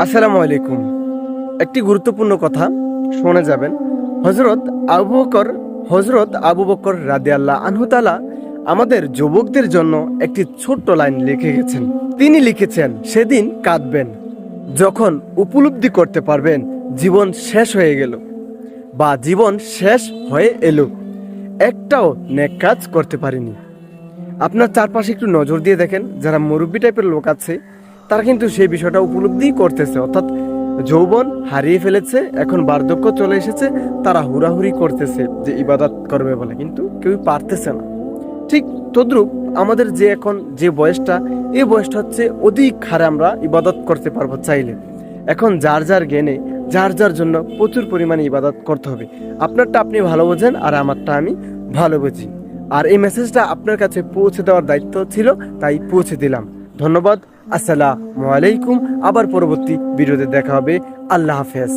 আসসালামু আলাইকুম। একটি গুরুত্বপূর্ণ কথা শুনে যাবেন। হজরত আবু বকর রাদিয়াল্লাহু আনহু তাআলা আমাদের যুবকদের জন্য একটি ছোট্ট লাইন লিখে গেছেন। তিনি লিখেছেন, সেদিন কাঁদবেন যখন উপলব্ধি করতে পারবেন জীবন শেষ হয়ে গেল বা জীবন শেষ হয়ে এলো, একটাও নেক কাজ করতে পারিনি। আপনার চারপাশে একটু নজর দিয়ে দেখেন, যারা মুরব্বী টাইপের লোক আছে তারা কিন্তু সেই বিষয়টা উপলব্ধি করতেছে, অর্থাৎ যৌবন হারিয়ে ফেলেছে, এখন বার্ধক্য চলে এসেছে, তারা হুড়াহুড়ি করতেছে যে ইবাদত করবে বলে, কিন্তু কেউ পারতেছে না। ঠিক তদ্রূপ আমাদের যে এখন যে বয়সটা, এই বয়সটা হচ্ছে অধিক হারে আমরা ইবাদত করতে পারবো চাইলে। এখন যার যার জ্ঞানে যার যার জন্য প্রচুর পরিমাণে ইবাদত করতে হবে। আপনারটা আপনি ভালো বোঝেন আর আমারটা আমি ভালো বুঝি। আর এই মেসেজটা আপনার কাছে পৌঁছে দেওয়ার দায়িত্ব ছিল, তাই পৌঁছে দিলাম। ধন্যবাদ। আসসালামু আলাইকুম। আবার পরবর্তী ভিডিওতে দেখা হবে। আল্লাহ হাফেজ।